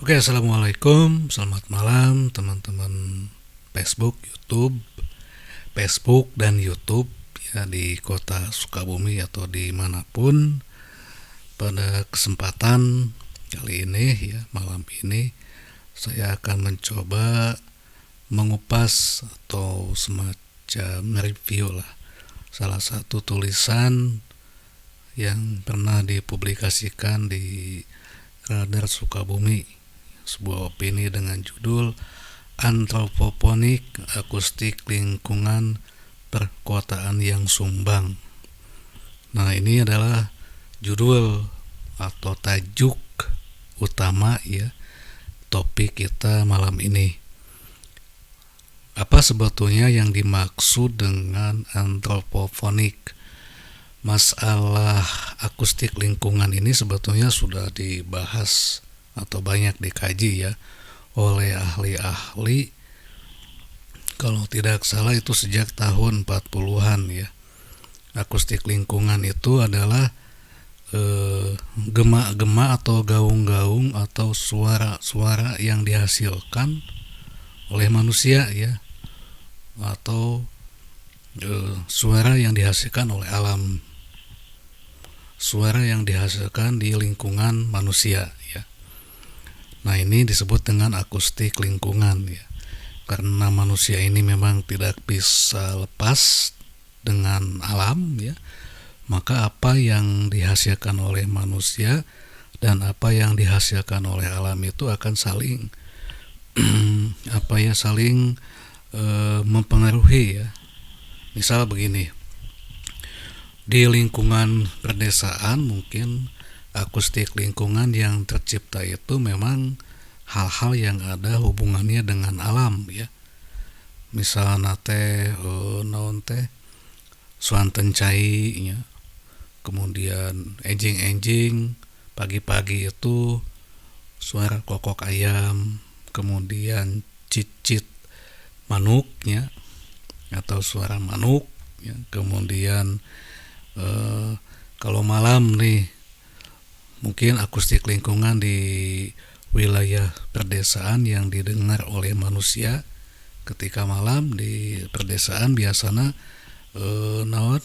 Oke, assalamualaikum, selamat malam teman-teman Facebook dan YouTube ya di kota Sukabumi atau dimanapun. Pada kesempatan kali ini ya malam ini saya akan mencoba mengupas atau semacam review lah salah satu tulisan yang pernah dipublikasikan di Radar Sukabumi, sebuah opini dengan judul Antropoponik Akustik Lingkungan Perkotaan yang Sumbang. Nah, ini adalah judul atau tajuk utama ya topik kita malam ini. Apa sebetulnya yang dimaksud dengan antropofonik? Masalah akustik lingkungan ini sebetulnya sudah dibahas atau banyak dikaji ya oleh ahli-ahli. Kalau tidak salah itu sejak tahun 40-an ya. Akustik lingkungan itu adalah gema-gema atau gaung-gaung atau suara-suara yang dihasilkan oleh manusia ya, atau suara yang dihasilkan oleh alam, suara yang dihasilkan di lingkungan manusia ya. Nah, ini disebut dengan akustik lingkungan ya. Karena manusia ini memang tidak bisa lepas dengan alam ya. Maka apa yang dihasilkan oleh manusia dan apa yang dihasilkan oleh alam itu akan saling saling mempengaruhi ya. Misal begini, di lingkungan perdesaan mungkin akustik lingkungan yang tercipta itu memang hal-hal yang ada hubungannya dengan alam ya. Misalnya naon teh suanten cai ya. Kemudian enjing-enjing pagi-pagi itu suara kokok ayam, kemudian cicit manuknya atau suara manuk ya. Kemudian kalau malam nih mungkin akustik lingkungan di wilayah perdesaan yang didengar oleh manusia ketika malam di perdesaan biasanya naon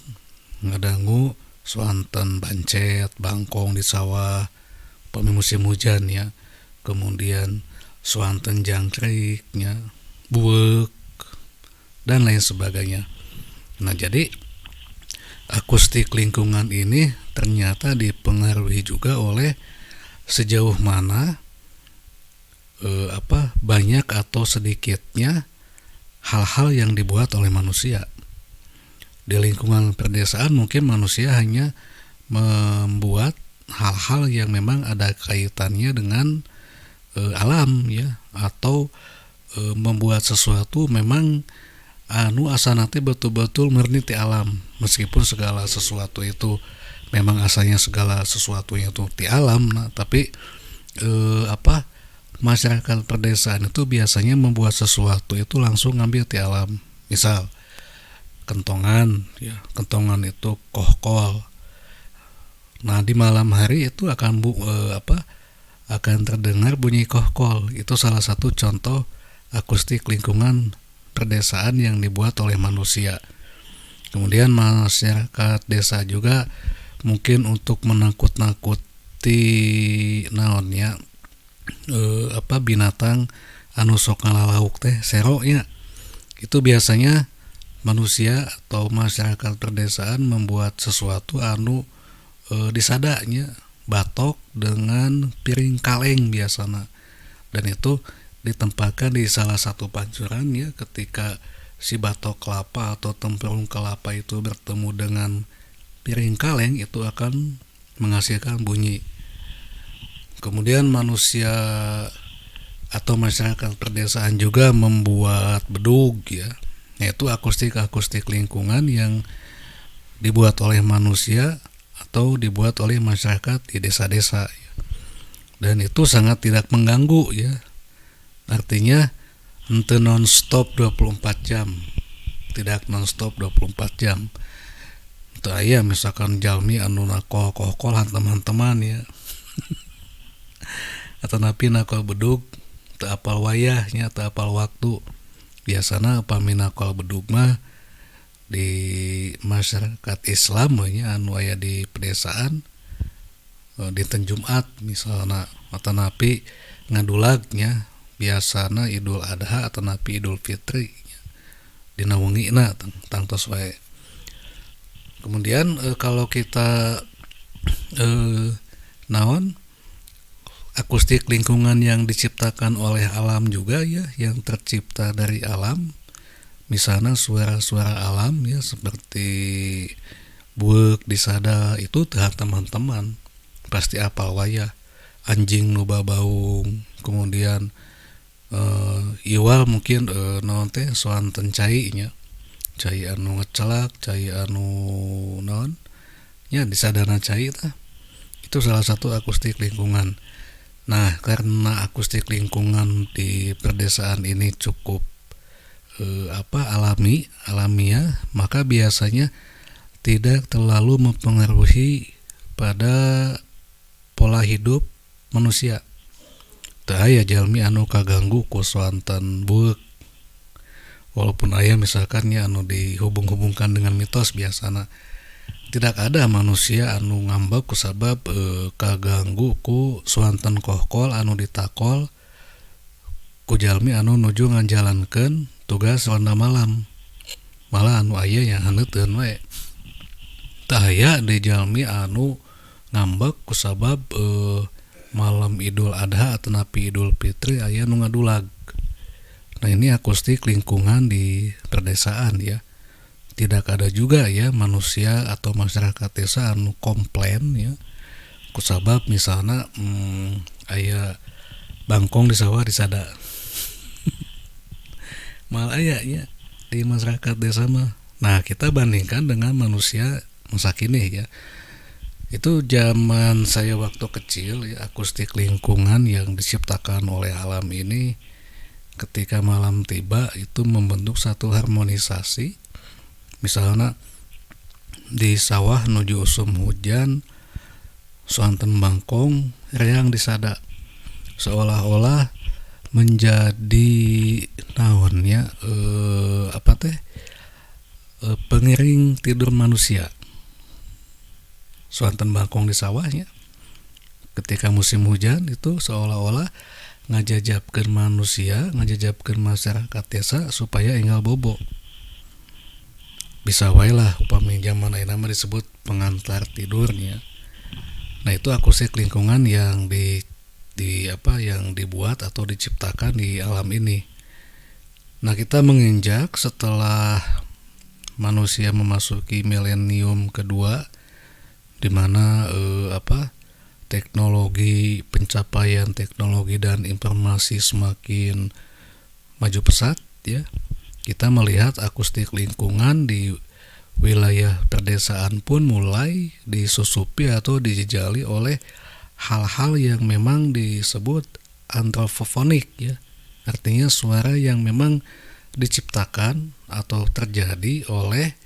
ngadangu suanten bancet bangkong di sawah pami musim hujan ya, kemudian suanten jangkrik-nya buek dan lain sebagainya. Nah, jadi akustik lingkungan ini ternyata dipengaruhi juga oleh sejauh mana banyak atau sedikitnya hal-hal yang dibuat oleh manusia. Di lingkungan perdesaan mungkin manusia hanya membuat hal-hal yang memang ada kaitannya dengan alam ya, atau membuat sesuatu memang asanate betul-betul murni ti alam, meskipun segala sesuatu itu memang asalnya segala sesuatunya itu ti alam. Nah, tapi masyarakat perdesaan itu biasanya membuat sesuatu itu langsung ngambil ti alam. Misal kentongan ya, kentongan itu kohkol. Nah, di malam hari itu akan akan terdengar bunyi kohkol. Itu salah satu contoh akustik lingkungan perdesaan yang dibuat oleh manusia. Kemudian masyarakat desa juga mungkin untuk menakut-nakuti naonnya binatang anu sok ngalalauk teh sero nya. Itu biasanya manusia atau masyarakat perdesaan membuat sesuatu anu disadanya batok dengan piring kaleng biasanya, dan itu ditempatkan di salah satu pancuran ya. Ketika si batok kelapa atau tempurung kelapa itu bertemu dengan piring kaleng, itu akan menghasilkan bunyi. Kemudian manusia atau masyarakat perdesaan juga membuat bedug ya, yaitu akustik lingkungan yang dibuat oleh manusia atau dibuat oleh masyarakat di desa-desa ya. Dan itu sangat tidak mengganggu ya. Artinya henteu non-stop 24 jam. Tidak non-stop 24 jam. Teu aya misalkan jalmi anu nakoh-koh teman-teman ya. atanapi nakal bedug teu apal wayahnya, teu apal waktu. Biasana upami nakal bedug mah di masyarakat Islam nya anu aya di pedesaan dinten Jumat misalna atanapi ngadulagnya biasana Idul Adha atanapi Idul Fitri dina wengina tangtos wae. Kemudian kalau kita naon akustik lingkungan yang diciptakan oleh alam juga ya, yang tercipta dari alam, misalnya suara-suara alam ya seperti buek di sada itu teman-teman pasti apal wayah, anjing nu babaung, kemudian iwal mungkin naon teh soanten cai nya, cai anu ngecelak, cai anu naon nya di sadana cai tah. Itu salah satu akustik lingkungan. Nah, karena akustik lingkungan di perdesaan ini cukup alamiah, maka biasanya tidak terlalu mempengaruhi pada pola hidup manusia. Teu aya jalmi anu kaganggu ku soanten buek. Walaupun aya misalkan ya anu dihubung-hubungkan dengan mitos biasana. Tidak ada manusia anu ngambek kusabab kaganggu ku soanten kohkol anu ditakol ku jalmi anu nuju ngajalankeun tugas ronda malam. Malah anu aya yang haneuteun we. Tah aya di jalmi anu ngambek kusabab malam Idul Adha atanapi Idul Fitri aya nu ngadulag. Nah, ini akustik lingkungan di perdesaan ya. Tidak ada juga ya manusia atau masyarakat desa anu komplain ya kusabab misalnya aya bangkong di sawah di sada. Mal aya ya di masyarakat desa mah. Nah, kita bandingkan dengan manusia masa kini ya. Itu zaman saya waktu kecil ya, akustik lingkungan yang diciptakan oleh alam ini ketika malam tiba itu membentuk satu harmonisasi. Misalnya di sawah nuju usum hujan soanten bangkong reang di sada seolah-olah menjadi naonnya pengiring tidur manusia. Soanten bangkong di sawahnya ketika musim hujan itu seolah-olah ngajajabkeun manusia, ngajajabkeun masyarakat desa supaya enggal bobo. Bisa wae lah upami zaman ayeuna mah disebut pengantar tidurnya. Nah, itu akustik lingkungan yang yang dibuat atau diciptakan di alam ini. Nah, kita menginjak setelah manusia memasuki milenium kedua di mana teknologi, pencapaian teknologi dan informasi semakin maju pesat ya. Kita melihat akustik lingkungan di wilayah perdesaan pun mulai disusupi atau dijejali oleh hal-hal yang memang disebut antropofonik ya. Artinya suara yang memang diciptakan atau terjadi oleh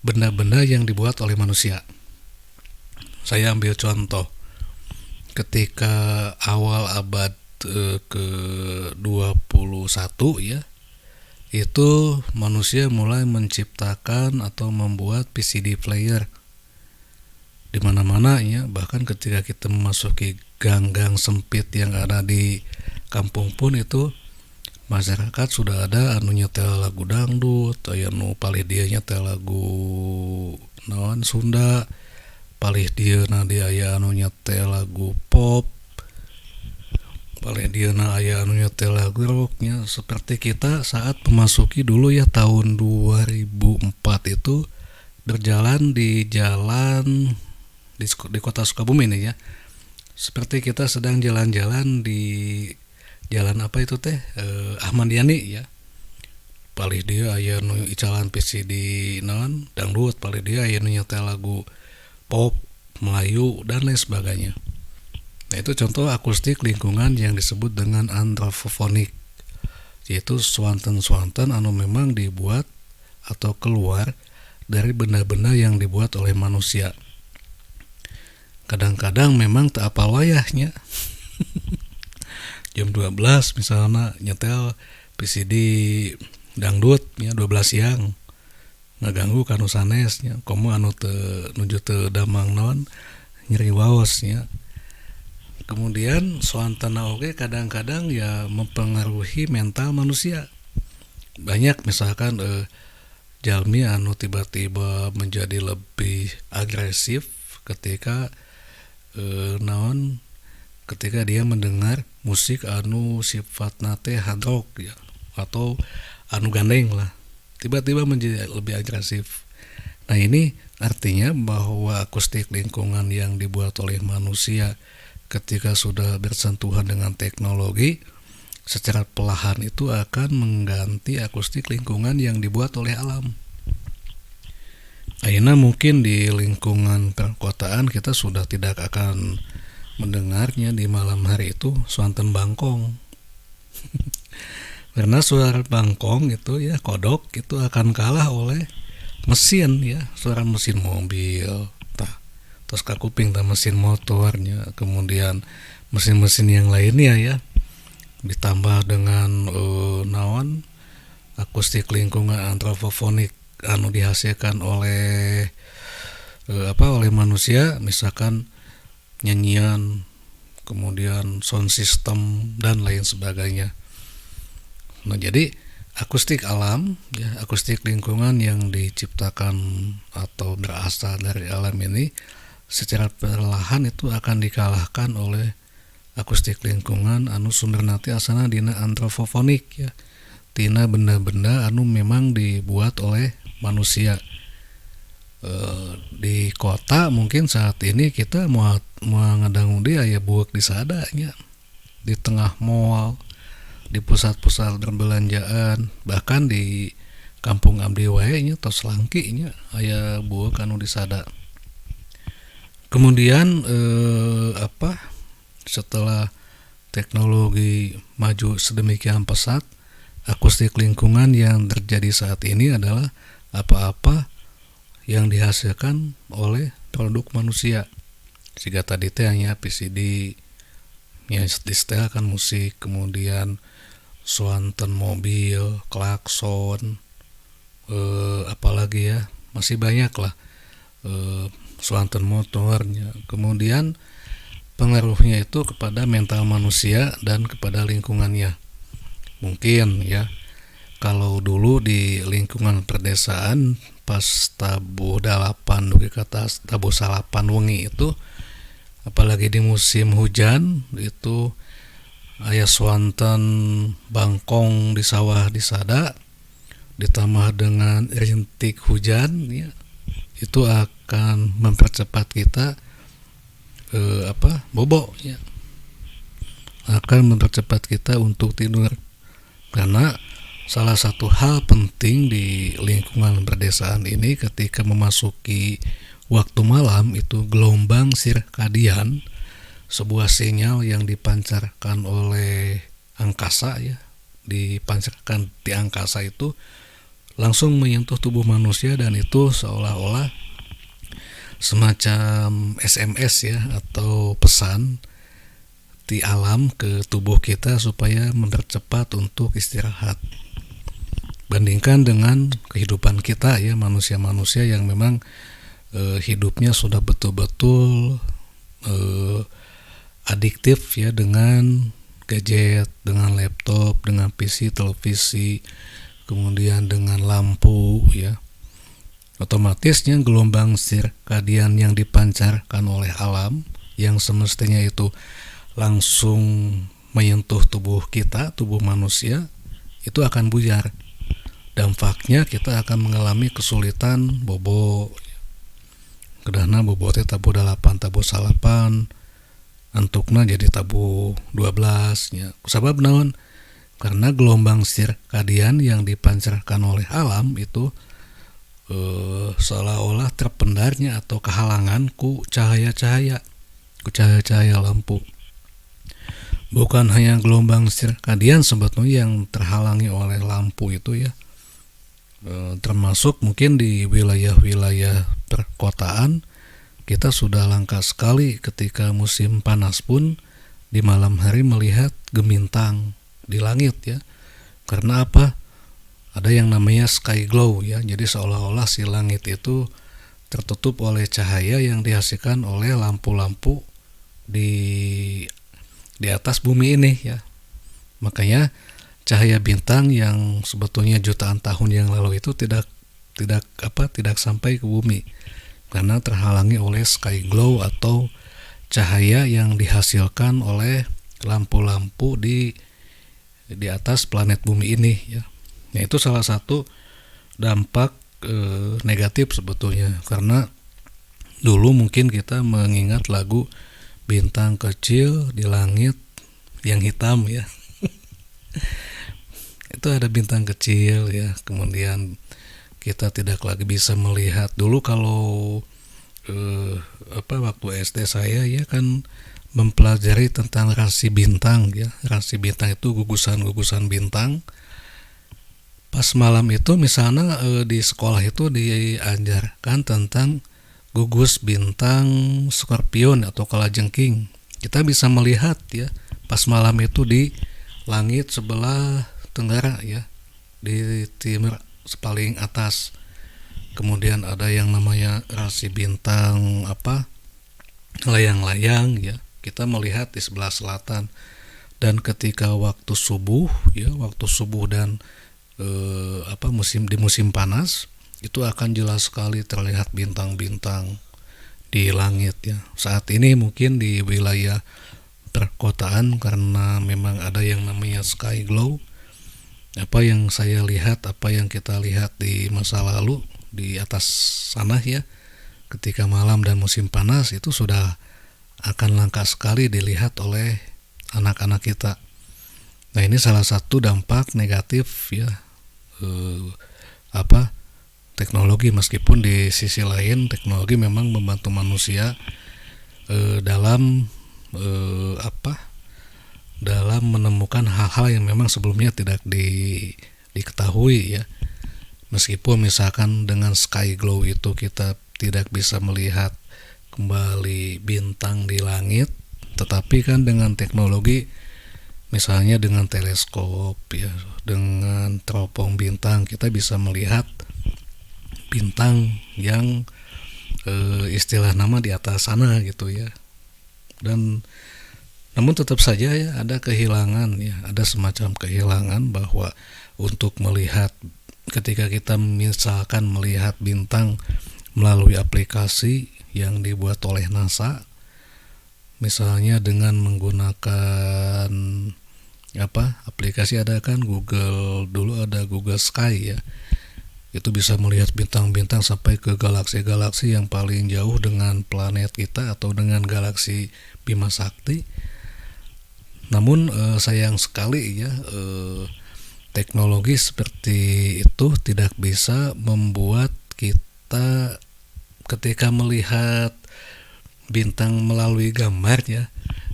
benda-benda yang dibuat oleh manusia. Saya ambil contoh ketika awal abad ke-21 ya, itu manusia mulai menciptakan atau membuat PCD player di mana-mana ya. Bahkan ketika kita memasuki gang-gang sempit yang ada di kampung pun itu masyarakat sudah ada anu nyetel lagu dangdut, aya nu palih dia nyetel lagu naon Sunda, palih dia aya anu nyetel lagu pop, palih dia aya anu nyetel lagu rocknya. Seperti kita saat memasuki dulu ya tahun 2004 itu berjalan di jalan di kota Sukabumi ini ya. Seperti kita sedang jalan-jalan di jalan apa itu teh Ahmad Yani ya. Palih dia aya nu icalan PCD naon dangdut, palih dia aya nu nyetel lagu pop, Melayu dan lain sebagainya. Nah, itu contoh akustik lingkungan yang disebut dengan antropofonik, yaitu swanten-swanten anu memang dibuat atau keluar dari benda-benda yang dibuat oleh manusia. Kadang-kadang memang tak apal wayahnya. jam 12 misalnya nyetel PCD dangdut ya 12 siang ngaganggu kanu sanesnya komo anu teu nuju teu damang naon nyeri waosnya. Kemudian soantana oge kadang-kadang ya mempengaruhi mental manusia. Banyak misalkan jalmi anu tiba-tiba menjadi lebih agresif ketika naon ketika dia mendengar musik anu sifatna teh hard rock ya atau anu gandeng lah, tiba-tiba menjadi lebih agresif. Nah ini artinya bahwa akustik lingkungan yang dibuat oleh manusia ketika sudah bersentuhan dengan teknologi secara perlahan itu akan mengganti akustik lingkungan yang dibuat oleh alam. Ayeuna mungkin di lingkungan perkotaan kita sudah tidak akan mendengarnya di malam hari itu suanten bangkong. Karena suara bangkong itu ya kodok itu akan kalah oleh mesin ya, suara mesin mobil, terus kakuping mesin motornya, kemudian mesin-mesin yang lainnya ya, ditambah dengan naon akustik lingkungan antropofonik anu dihasilkan oleh oleh manusia, misalkan nyanyian, kemudian sound system dan lain sebagainya. Nah jadi akustik alam ya, akustik lingkungan yang diciptakan atau berasal dari alam ini secara perlahan itu akan dikalahkan oleh akustik lingkungan anu sumber nanti asana dina antropofonik ya, tina benda-benda anu memang dibuat oleh manusia. Di kota mungkin saat ini kita mau ngadangu dia ya buak di sadanya di tengah mall, di pusat-pusat perbelanjaan, bahkan di kampung abdi wae nya tos langki nya aya buak anu di sada. Kemudian setelah teknologi maju sedemikian pesat, akustik lingkungan yang terjadi saat ini adalah apa-apa yang dihasilkan oleh produk manusia. Jika tadi teh hanya PCD ya disetelkan musik, kemudian suanten mobil, klakson, apalagi ya masih banyak lah, suanten motornya. Kemudian pengaruhnya itu kepada mental manusia dan kepada lingkungannya. Mungkin ya kalau dulu di lingkungan perdesaan pas tabuh dalapan dugi kata tabuh salapan wengi itu, apalagi di musim hujan itu aya swanten bangkong di sawah di sada ditambah dengan rintik hujan ya, itu akan mempercepat kita bobo ya, akan mempercepat kita untuk tidur. Karena salah satu hal penting di lingkungan perdesaan ini ketika memasuki waktu malam itu gelombang sirkadian, sebuah sinyal yang dipancarkan oleh angkasa ya, dipancarkan di angkasa itu langsung menyentuh tubuh manusia, dan itu seolah-olah semacam SMS ya atau pesan di alam ke tubuh kita supaya mempercepat untuk istirahat. Bandingkan dengan kehidupan kita ya, manusia-manusia yang memang hidupnya sudah betul-betul adiktif ya dengan gadget, dengan laptop, dengan PC, televisi, kemudian dengan lampu ya. Otomatisnya gelombang sirkadian yang dipancarkan oleh alam yang semestinya itu langsung menyentuh tubuh kita, tubuh manusia, itu akan buyar. Dampaknya kita akan mengalami kesulitan bobo. Kedahna bobo teh tabu 8, tabu 8, antukna jadi tabu 12 nya. Kusabab naon? Karena gelombang sirkadian yang dipancarkan oleh alam itu seolah-olah terpendarnya atau kehalangan ku cahaya-cahaya lampu. Bukan hanya gelombang sirkadian sebetulnya yang terhalangi oleh lampu itu ya, termasuk mungkin di wilayah-wilayah perkotaan kita sudah langka sekali ketika musim panas pun di malam hari melihat gemintang di langit ya. Karena apa? Ada yang namanya sky glow ya. Jadi seolah-olah si langit itu tertutup oleh cahaya yang dihasilkan oleh lampu-lampu di atas bumi ini ya. Makanya cahaya bintang yang sebetulnya jutaan tahun yang lalu itu tidak sampai ke bumi karena terhalangi oleh sky glow atau cahaya yang dihasilkan oleh lampu-lampu di atas planet bumi ini ya. Nah, itu salah satu dampak negatif sebetulnya, karena dulu mungkin kita mengingat lagu bintang kecil di langit yang hitam ya. Itu ada bintang kecil ya, kemudian kita tidak lagi bisa melihat. Dulu kalau waktu SD saya ya kan mempelajari tentang rasi bintang ya. Rasi bintang itu gugusan-gugusan bintang. Pas malam itu misalnya di sekolah itu diajarkan tentang gugus bintang Scorpion atau kalajengking. Kita bisa melihat ya pas malam itu di langit sebelah tenggara ya, di timur paling atas. Kemudian ada yang namanya rasi bintang layang-layang ya. Kita melihat di sebelah selatan. Dan ketika waktu subuh dan musim panas itu akan jelas sekali terlihat bintang-bintang di langit ya. Saat ini mungkin di wilayah perkotaan karena memang ada yang namanya sky glow. Apa yang saya lihat, apa yang kita lihat di masa lalu di atas sana ya, ketika malam dan musim panas itu sudah akan langka sekali dilihat oleh anak-anak kita. Nah, ini salah satu dampak negatif ya teknologi, meskipun di sisi lain teknologi memang membantu manusia dalam dalam menemukan hal-hal yang memang sebelumnya tidak diketahui ya. Meskipun misalkan dengan sky glow itu kita tidak bisa melihat kembali bintang di langit, tetapi kan dengan teknologi misalnya dengan teleskop ya, dengan teropong bintang kita bisa melihat bintang yang istilah nama di atas sana gitu ya. Dan namun tetap saja ya ada kehilangan ya, ada semacam kehilangan bahwa untuk melihat, ketika kita misalkan melihat bintang melalui aplikasi yang dibuat oleh NASA, misalnya dengan menggunakan aplikasi, ada kan dulu ada Google Sky ya, itu bisa melihat bintang-bintang sampai ke galaksi-galaksi yang paling jauh dengan planet kita atau dengan galaksi Bima Sakti. Namun sayang sekali ya, teknologi seperti itu tidak bisa membuat kita ketika melihat bintang melalui gambar ya,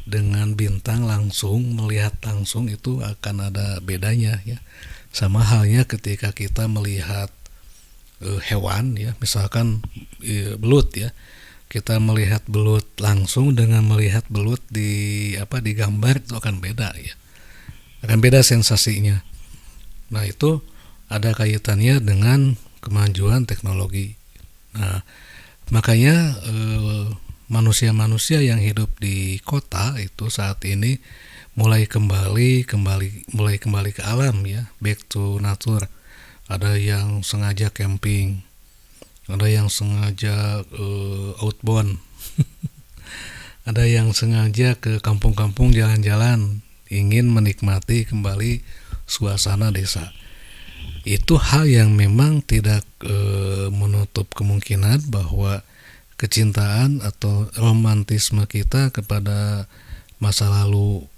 dengan bintang langsung, melihat langsung itu akan ada bedanya ya. Sama halnya ketika kita melihat hewan ya, misalkan belut ya, kita melihat belut langsung dengan melihat belut di gambar itu akan beda ya, akan beda sensasinya. Nah, itu ada kaitannya dengan kemajuan teknologi. Nah, makanya manusia-manusia yang hidup di kota itu saat ini mulai kembali ke alam ya, back to nature. Ada yang sengaja camping, ada yang sengaja outbound, ada yang sengaja ke kampung-kampung jalan-jalan, ingin menikmati kembali suasana desa. Itu hal yang memang tidak menutup kemungkinan bahwa kecintaan atau romantisme kita kepada masa lalu,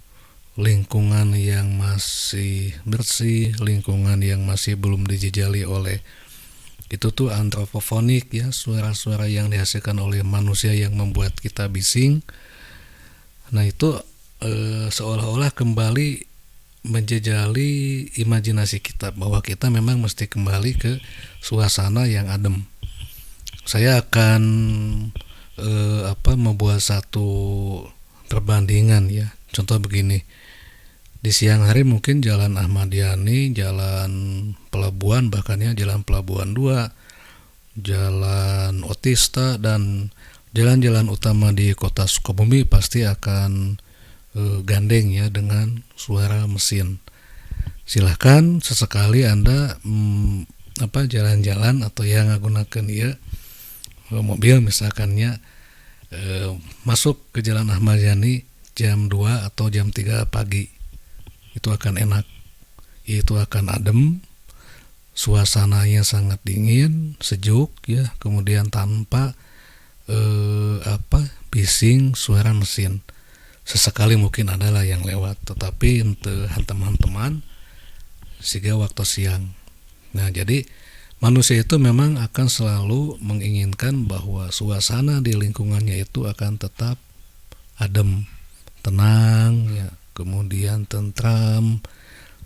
lingkungan yang masih bersih, lingkungan yang masih belum dijejali oleh itu tuh antropofonik ya, suara-suara yang dihasilkan oleh manusia yang membuat kita bising. Nah, itu seolah-olah kembali menjejali imajinasi kita bahwa kita memang mesti kembali ke suasana yang adem. Saya akan membuat satu perbandingan ya. Contoh begini, di siang hari mungkin Jalan Ahmad Yani, Jalan Pelabuhan, bahkan ya Jalan Pelabuhan 2, Jalan Otista, dan jalan-jalan utama di kota Sukabumi pasti akan gandeng ya dengan suara mesin. Silahkan sesekali Anda jalan-jalan atau yang menggunakan ya mobil misalkannya masuk ke Jalan Ahmad Yani jam 2 atau jam 3 pagi. Itu akan enak. Itu akan adem, suasananya sangat dingin, sejuk ya, kemudian tanpa bising suara mesin. Sesekali mungkin adalah yang lewat, tetapi untuk teman-teman sehingga waktu siang. Nah, jadi manusia itu memang akan selalu menginginkan bahwa suasana di lingkungannya itu akan tetap adem, tenang ya, kemudian tentram.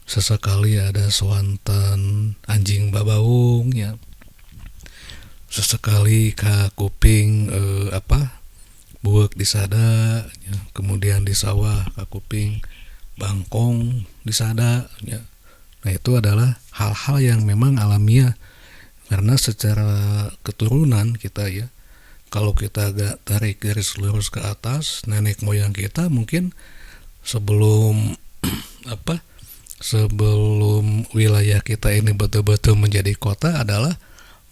Sesekali ada swanten anjing babaung ya, sesekali ka kuping buek di sada ya. Kemudian di sawah ka kuping bangkong di sada ya. Nah, itu adalah hal-hal yang memang alamiah, karena secara keturunan kita ya, kalau kita agak tarik garis lurus ke atas, nenek moyang kita mungkin sebelum sebelum wilayah kita ini betul-betul menjadi kota adalah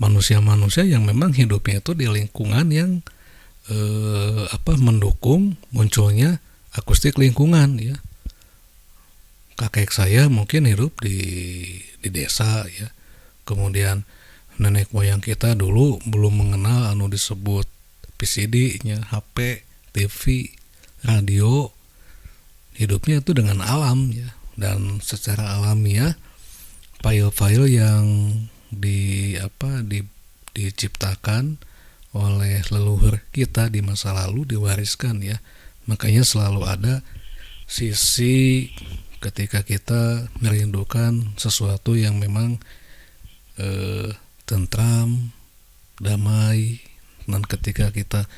manusia-manusia yang memang hidupnya itu di lingkungan yang mendukung munculnya akustik lingkungan ya. Kakek saya mungkin hidup di desa ya. Kemudian nenek moyang kita dulu belum mengenal disebut PCD nya, HP, TV, radio. Hidupnya itu dengan alam ya, dan secara alamiah file-file yang diciptakan oleh leluhur kita di masa lalu diwariskan ya. Makanya selalu ada sisi ketika kita merindukan sesuatu yang memang tentram, damai, dan ketika kita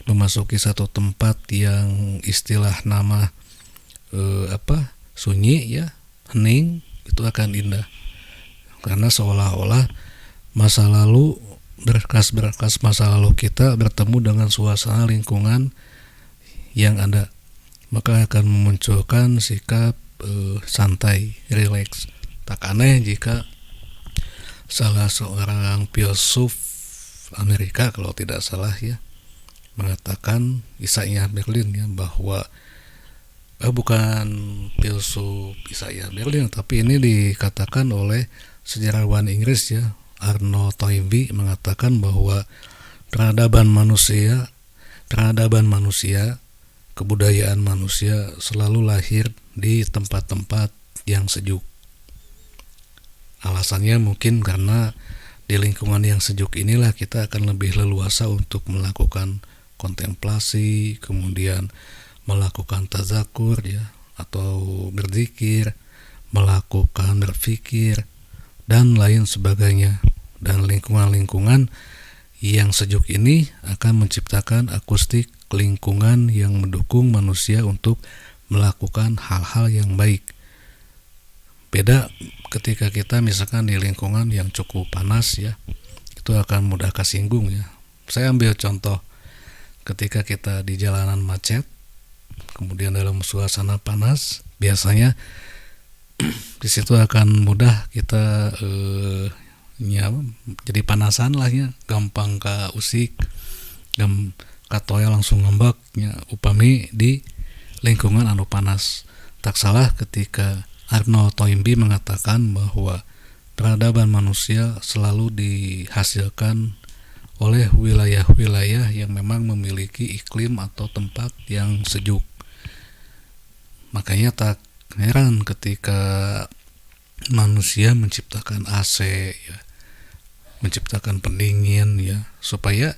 memasuki satu tempat yang istilah nama sunyi ya, hening, itu akan indah, karena seolah-olah masa lalu, berkas-berkas masa lalu kita bertemu dengan suasana lingkungan yang ada, maka akan memunculkan sikap santai, rileks. Tak aneh jika salah seorang filsuf Amerika kalau tidak salah ya mengatakan, Isaiah Berlin ya, bahwa bukan filsuf Isaiah Berlin, tapi ini dikatakan oleh sejarawan Inggris ya, Arnold Toynbee, mengatakan bahwa peradaban manusia, kebudayaan manusia selalu lahir di tempat-tempat yang sejuk. Alasannya mungkin karena di lingkungan yang sejuk inilah kita akan lebih leluasa untuk melakukan kontemplasi, kemudian melakukan tazakur ya, atau berzikir, melakukan berpikir, dan lain sebagainya. Dan lingkungan-lingkungan yang sejuk ini akan menciptakan akustik lingkungan yang mendukung manusia untuk melakukan hal-hal yang baik. Beda ketika kita misalkan di lingkungan yang cukup panas ya, itu akan mudah kesinggung ya. Saya ambil contoh ketika kita di jalanan macet, kemudian dalam suasana panas, biasanya di situ akan mudah kita jadi panasan lah ya, gampang ka usik, katoya langsung ngembak ya, upami di lingkungan anu panas. Tak salah ketika Arnold Toynbee mengatakan bahwa peradaban manusia selalu dihasilkan oleh wilayah-wilayah yang memang memiliki iklim atau tempat yang sejuk. Makanya tak heran ketika manusia menciptakan AC ya, menciptakan pendingin ya, supaya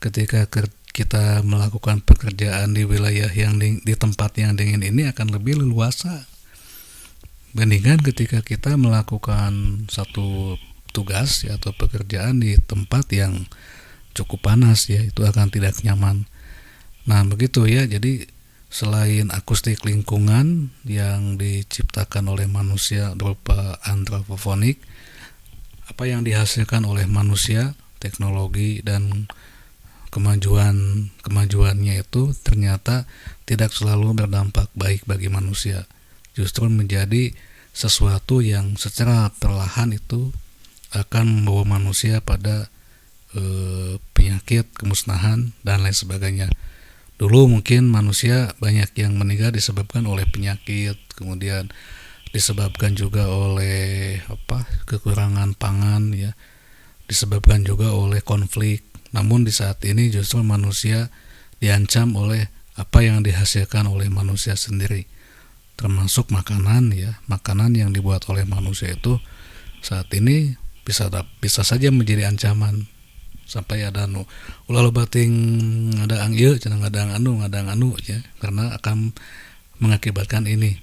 ketika kita melakukan pekerjaan di wilayah yang di tempat yang dingin ini akan lebih leluasa bandingkan ketika kita melakukan satu tugas ya, atau pekerjaan di tempat yang cukup panas ya, itu akan tidak nyaman. Nah begitu ya, jadi Selain akustik lingkungan yang diciptakan oleh manusia berupa antropofonik, apa yang dihasilkan oleh manusia, teknologi dan kemajuannya itu ternyata tidak selalu berdampak baik bagi manusia. Justru menjadi sesuatu yang secara perlahan itu akan membawa manusia pada penyakit, kemusnahan dan lain sebagainya. Dulu mungkin manusia banyak yang meninggal disebabkan oleh penyakit, kemudian disebabkan juga oleh kekurangan pangan ya, disebabkan juga oleh konflik. Namun di saat ini justru manusia diancam oleh apa yang dihasilkan oleh manusia sendiri, termasuk makanan ya. Makanan yang dibuat oleh manusia itu saat ini bisa saja menjadi ancaman. Sampai ada ulah lo bating ngadang ieu cenah ngadang anu ya, karena akan mengakibatkan ini.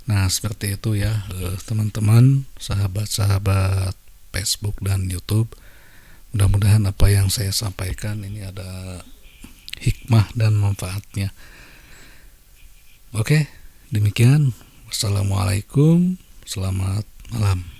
Nah, seperti itu ya, teman-teman, sahabat-sahabat Facebook dan YouTube. Mudah-mudahan apa yang saya sampaikan ini ada hikmah dan manfaatnya. Oke, demikian. Wassalamualaikum. Selamat malam.